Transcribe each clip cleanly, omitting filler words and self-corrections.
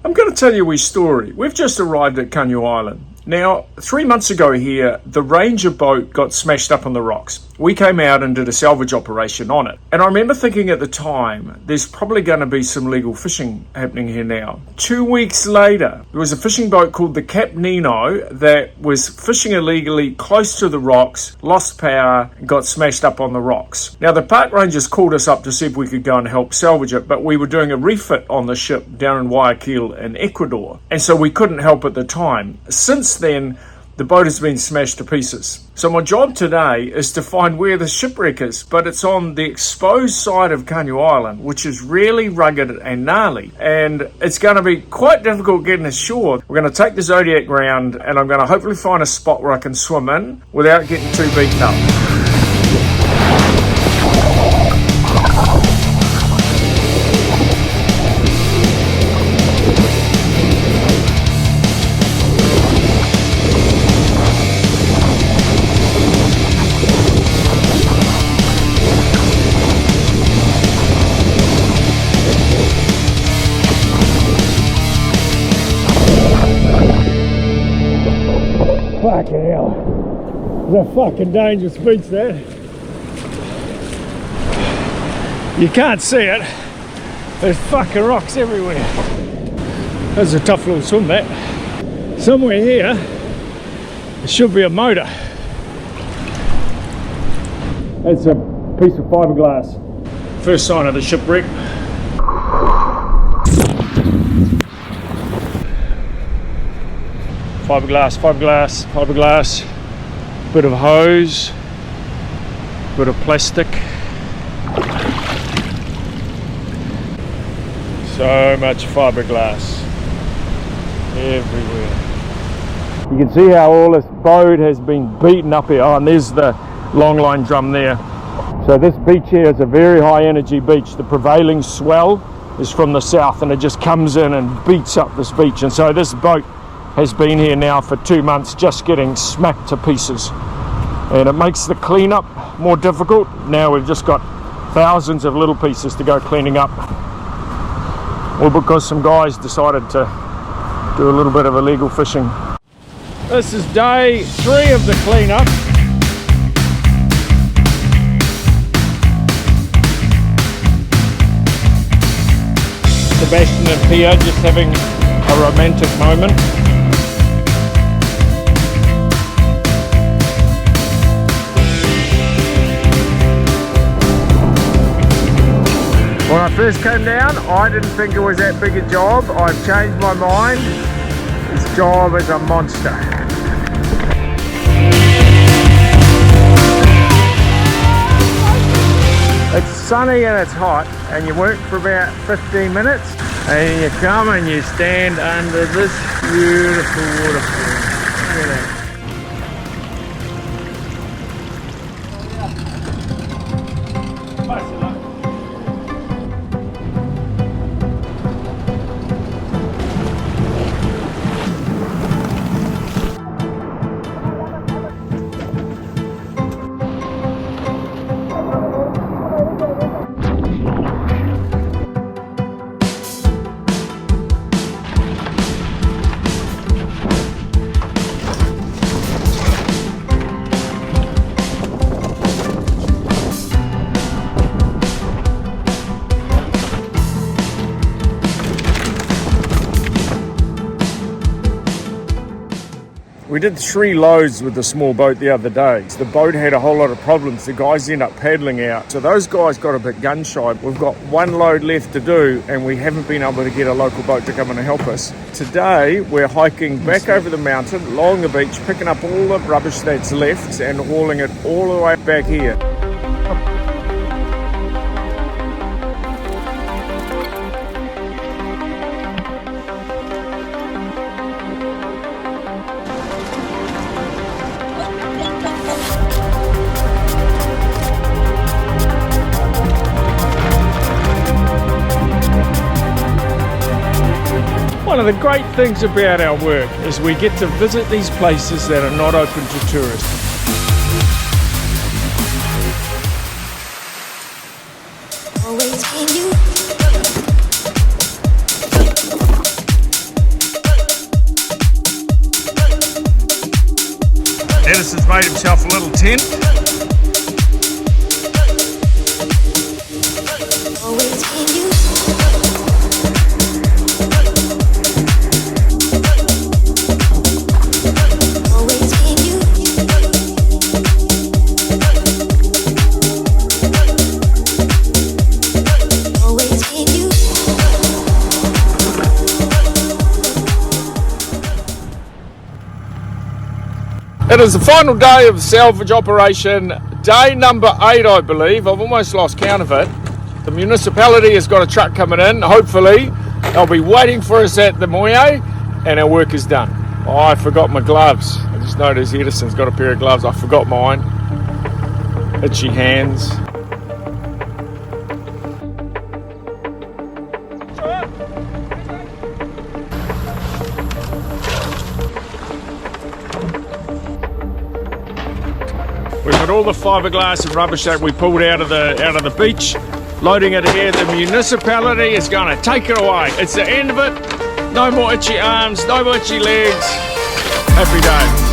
I'm going to tell you a wee story. We've just arrived at Caño Island. Now, 3 months ago here, the Ranger boat got smashed up on the rocks. We came out and did a salvage operation on it. And I remember thinking at the time, there's probably going to be some legal fishing happening here now. 2 weeks later, there was a fishing boat called the Nino that was fishing illegally close to the rocks, lost power, and got smashed up on the rocks. Now, the park rangers called us up to see if we could go and help salvage it, but we were doing a refit on the ship down in Guayaquil in Ecuador. And so we couldn't help at the time. Since then, the boat has been smashed to pieces. So my job today is to find where the shipwreck is, but it's on the exposed side of Caño Island, which is really rugged and gnarly. And it's going to be quite difficult getting ashore. We're going to take the Zodiac round, and I'm going to hopefully find a spot where I can swim in without getting too beaten up. Fucking hell. It's a fucking dangerous beach, that. You can't see it. There's fucking rocks everywhere. That's a tough little swim, that. Somewhere here, there should be a motor. That's a piece of fiberglass. First sign of the shipwreck. Fiberglass, fiberglass, fiberglass, bit of hose, bit of plastic. So much fiberglass everywhere. You can see how all this boat has been beaten up here. Oh, and there's the long line drum there. So this beach here is a very high energy beach. The prevailing swell is from the south and it just comes in and beats up this beach. And so this boat has been here now for 2 months, just getting smacked to pieces, and it makes the cleanup more difficult. Now we've just got thousands of little pieces to go cleaning up, all because some guys decided to do a little bit of illegal fishing. This is day 3 of the cleanup. Sebastian and Pia just having a romantic moment. When I first came down, I didn't think it was that big a job. I've changed my mind. This job is a monster. It's sunny and it's hot, and you work for about 15 minutes, and you come and you stand under this beautiful waterfall. Look at that. We did 3 loads with the small boat the other day. The boat had a whole lot of problems. The guys ended up paddling out. So those guys got a bit gun shy. We've got 1 load left to do, and we haven't been able to get a local boat to come in and help us. Today, we're hiking back over the mountain, along the beach, picking up all the rubbish that's left and hauling it all the way back here. One of the great things about our work is we get to visit these places that are not open to tourists. Edison's made himself a little tent. It is the final day of the salvage operation, day number 8, I believe. I've almost lost count of it. The municipality has got a truck coming in. Hopefully, they'll be waiting for us at the moye, and our work is done. Oh, I forgot my gloves. I just noticed Edison's got a pair of gloves. I forgot mine. Itchy hands. We've got all the fiberglass and rubbish that we pulled out of the beach, loading it here. The municipality is going to take it away. It's the end of it. No more itchy arms, no more itchy legs. Happy days.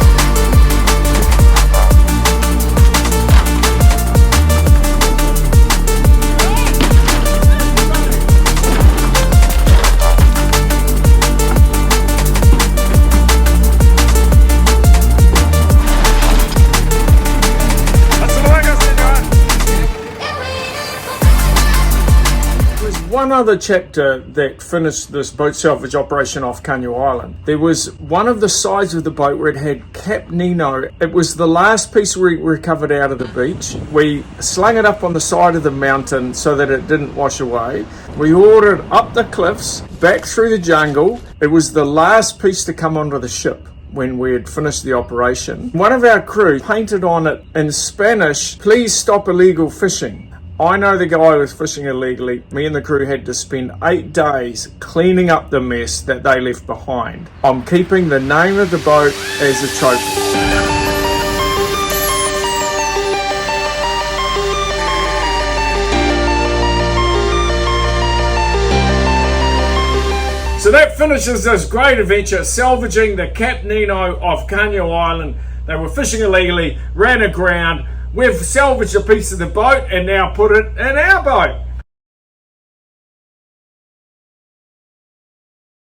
One other chapter that finished this boat salvage operation off Caño Island. There was one of the sides of the boat where it had Cap Nino. It was the last piece we recovered out of the beach. We slung it up on the side of the mountain so that it didn't wash away. We hauled it up the cliffs, back through the jungle. It was the last piece to come onto the ship when we had finished the operation. One of our crew painted on it in Spanish, "Please stop illegal fishing." I know the guy was fishing illegally. Me and the crew had to spend 8 days cleaning up the mess that they left behind. I'm keeping the name of the boat as a trophy. So that finishes this great adventure, salvaging the Cap Nino off Caño Island. They were fishing illegally, ran aground. We've salvaged a piece of the boat and now put it in our boat.